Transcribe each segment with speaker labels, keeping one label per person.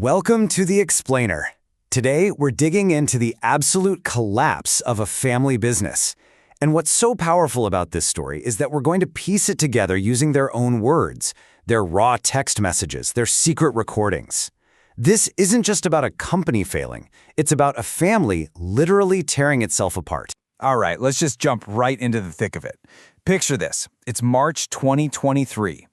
Speaker 1: Welcome to The Explainer. Today, we're digging into the absolute collapse of a family business. And what's so powerful about this story is that we're going to piece it together using their own words, their raw text messages, their secret recordings. This isn't just about a company failing. It's about a family literally tearing itself apart.
Speaker 2: All right, let's just jump right into the thick of it. Picture this. It's March 2023.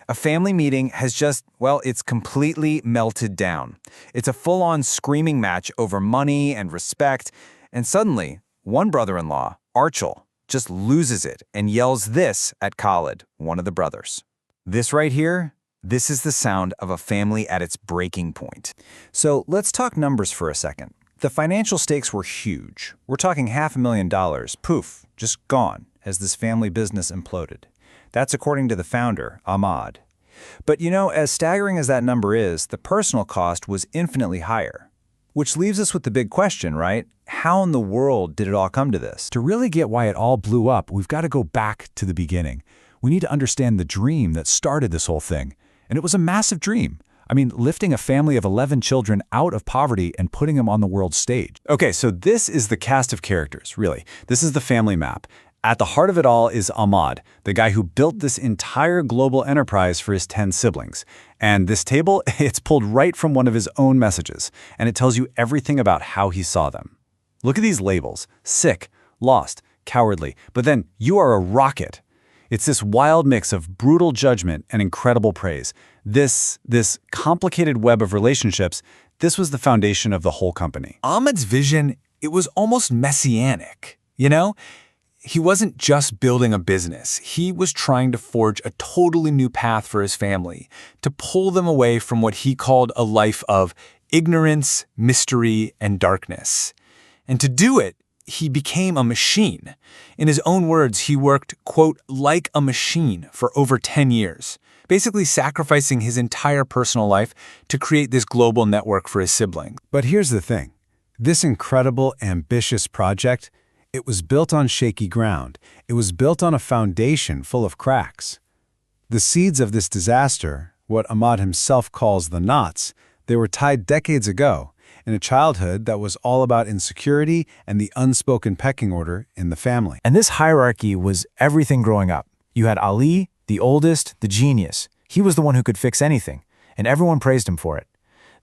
Speaker 2: A family meeting has it's completely melted down. It's a full-on screaming match over money and respect, and suddenly, one brother-in-law, Archel, just loses it and yells this at Khalid, one of the brothers. This right here, this is the sound of a family at its breaking point. So let's talk numbers for a second. The financial stakes were huge. We're talking $500,000, poof, just gone, as this family business imploded. That's according to the founder, Ahmad. But as staggering as that number is, the personal cost was infinitely higher. Which leaves us with the big question, right? How in the world did it all come to this?
Speaker 3: To really get why it all blew up, we've got to go back to the beginning. We need to understand the dream that started this whole thing. And it was a massive dream. I mean, lifting a family of 11 children out of poverty and putting them on the world stage.
Speaker 1: Okay, so this is the cast of characters, really. This is the family map. At the heart of it all is Ahmad, the guy who built this entire global enterprise for his 10 siblings. And this table, it's pulled right from one of his own messages, and it tells you everything about how he saw them. Look at these labels: sick, lost, cowardly, but then you are a rocket. It's this wild mix of brutal judgment and incredible praise. This complicated web of relationships, this was the foundation of the whole company.
Speaker 2: Ahmad's vision, it was almost messianic, He wasn't just building a business. He was trying to forge a totally new path for his family, to pull them away from what he called a life of ignorance, mystery, and darkness. And to do it, he became a machine. In his own words, he worked, quote, like a machine for over 10 years, basically sacrificing his entire personal life to create this global network for his siblings.
Speaker 3: But here's the thing. This incredible, ambitious project, it was built on shaky ground. It was built on a foundation full of cracks. The seeds of this disaster, what Ahmad himself calls the knots, they were tied decades ago in a childhood that was all about insecurity and the unspoken pecking order in the family.
Speaker 4: And this hierarchy was everything growing up. You had Ali, the oldest, the genius. He was the one who could fix anything, and everyone praised him for it.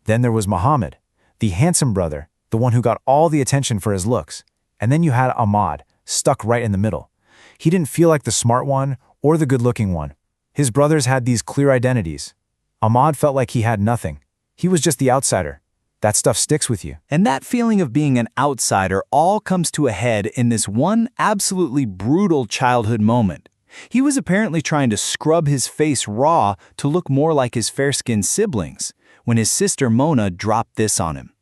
Speaker 4: Then there was Muhammad, the handsome brother, the one who got all the attention for his looks. And then you had Ahmad, stuck right in the middle. He didn't feel like the smart one or the good-looking one. His brothers had these clear identities. Ahmad felt like he had nothing. He was just the outsider. That stuff sticks with you.
Speaker 2: And that feeling of being an outsider all comes to a head in this one absolutely brutal childhood moment. He was apparently trying to scrub his face raw to look more like his fair-skinned siblings when his sister Mona dropped this on him.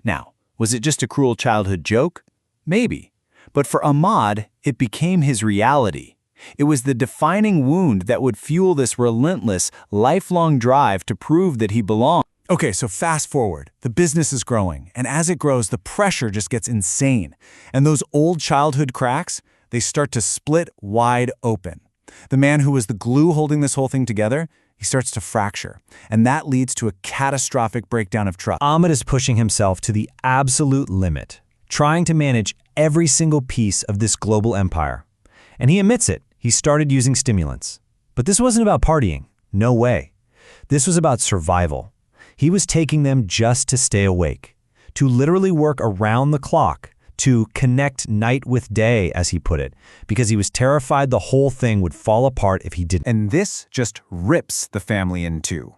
Speaker 2: Now, was it just a cruel childhood joke? Maybe. But for Ahmad, it became his reality. It was the defining wound that would fuel this relentless, lifelong drive to prove that he belonged.
Speaker 3: Okay, so fast forward. The business is growing, and as it grows, the pressure just gets insane. And those old childhood cracks, they start to split wide open. The man who was the glue holding this whole thing together, he starts to fracture, and that leads to a catastrophic breakdown of trust.
Speaker 4: Ahmad is pushing himself to the absolute limit, trying to manage every single piece of this global empire. And he admits it, he started using stimulants. But this wasn't about partying, no way. This was about survival. He was taking them just to stay awake, to literally work around the clock, to connect night with day, as he put it, because he was terrified the whole thing would fall apart if he didn't.
Speaker 2: And this just rips the family in two.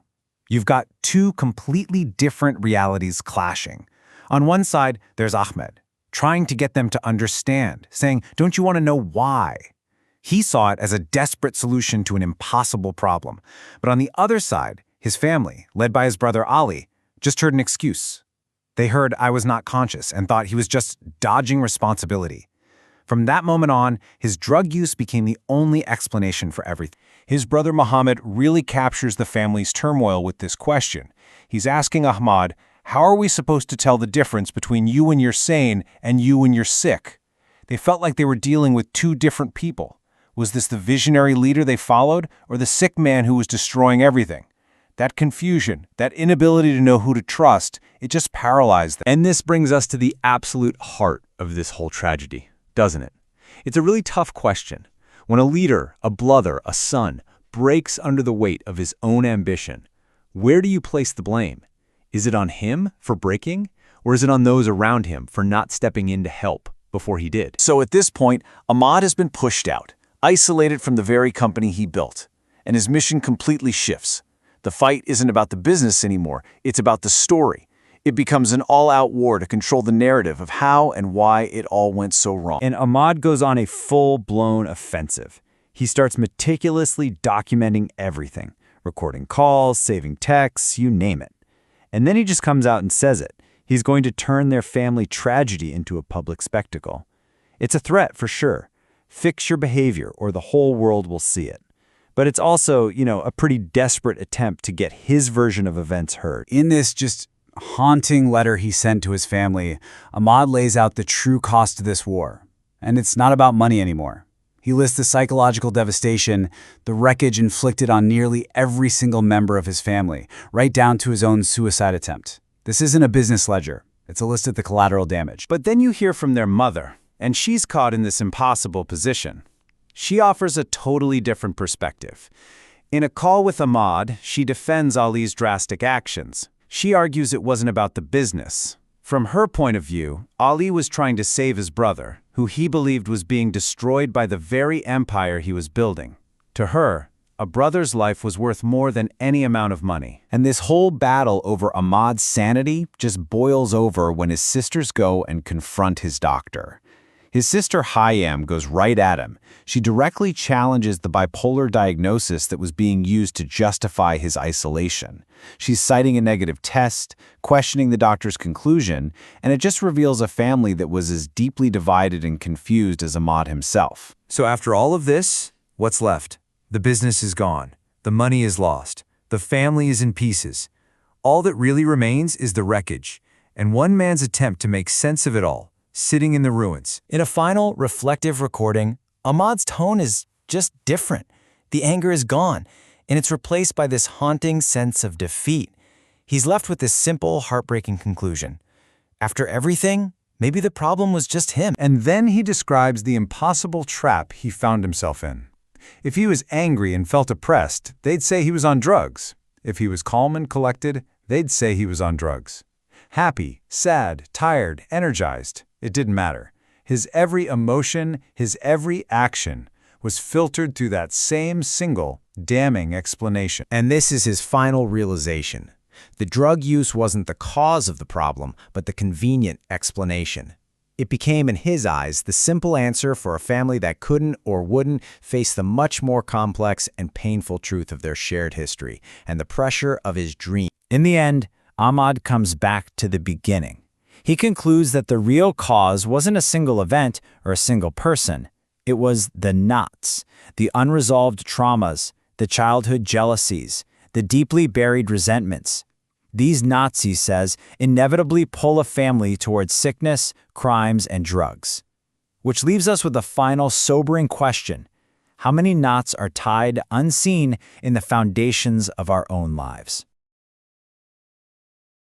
Speaker 2: You've got two completely different realities clashing. On one side, there's Ahmed, trying to get them to understand, saying, "Don't you want to know why?" He saw it as a desperate solution to an impossible problem. But on the other side, his family, led by his brother Ali, just heard an excuse. They heard I was not conscious and thought he was just dodging responsibility. From that moment on, his drug use became the only explanation for everything. His brother Muhammad really captures the family's turmoil with this question. He's asking Ahmad, how are we supposed to tell the difference between you when you're sane and you when you're sick? They felt like they were dealing with two different people. Was this the visionary leader they followed or the sick man who was destroying everything?
Speaker 3: that confusion, that inability to know who to trust, it just paralyzed them.
Speaker 1: And this brings us to the absolute heart of this whole tragedy, doesn't it? It's a really tough question. When a leader, a brother, a son, breaks under the weight of his own ambition, where do you place the blame? Is it on him for breaking, or is it on those around him for not stepping in to help before he did?
Speaker 3: So at this point, Ahmad has been pushed out, isolated from the very company he built, and his mission completely shifts. The fight isn't about the business anymore, it's about the story. It becomes an all-out war to control the narrative of how and why it all went so wrong.
Speaker 1: And Ahmad goes on a full-blown offensive. He starts meticulously documenting everything, recording calls, saving texts, you name it. And then he just comes out and says it. He's going to turn their family tragedy into a public spectacle. It's a threat for sure. Fix your behavior or the whole world will see it. But it's also, a pretty desperate attempt to get his version of events heard. In this just haunting letter he sent to his family, Ahmad lays out the true cost of this war. And it's not about money anymore. He lists the psychological devastation, the wreckage inflicted on nearly every single member of his family, right down to his own suicide attempt. This isn't a business ledger. It's a list of the collateral damage. But then you hear from their mother, and she's caught in this impossible position. She offers a totally different perspective. In a call with Ahmad, she defends Ali's drastic actions. She argues it wasn't about the business. From her point of view, Ali was trying to save his brother, who he believed was being destroyed by the very empire he was building. To her, a brother's life was worth more than any amount of money. And this whole battle over Ahmad's sanity just boils over when his sisters go and confront his doctor. His sister Hayam goes right at him. She directly challenges the bipolar diagnosis that was being used to justify his isolation. She's citing a negative test, questioning the doctor's conclusion, and it just reveals a family that was as deeply divided and confused as Ahmad himself.
Speaker 2: So after all of this, what's left? The business is gone. The money is lost. The family is in pieces. All that really remains is the wreckage, and one man's attempt to make sense of it all, sitting in the ruins.
Speaker 4: In a final, reflective recording, Ahmad's tone is just different. The anger is gone, and it's replaced by this haunting sense of defeat. He's left with this simple, heartbreaking conclusion. After everything, maybe the problem was just him.
Speaker 3: And then he describes the impossible trap he found himself in. If he was angry and felt oppressed, they'd say he was on drugs. If he was calm and collected, they'd say he was on drugs. Happy, sad, tired, energized, it didn't matter. His every emotion, his every action was filtered through that same single, damning explanation.
Speaker 5: And this is his final realization. The drug use wasn't the cause of the problem, but the convenient explanation. It became, in his eyes, the simple answer for a family that couldn't or wouldn't face the much more complex and painful truth of their shared history and the pressure of his dream.
Speaker 4: In the end, Ahmad comes back to the beginning. He concludes that the real cause wasn't a single event or a single person. It was the knots, the unresolved traumas, the childhood jealousies, the deeply buried resentments. These knots, he says, inevitably pull a family towards sickness, crimes, and drugs. Which leaves us with a final sobering question. How many knots are tied unseen in the foundations of our own lives?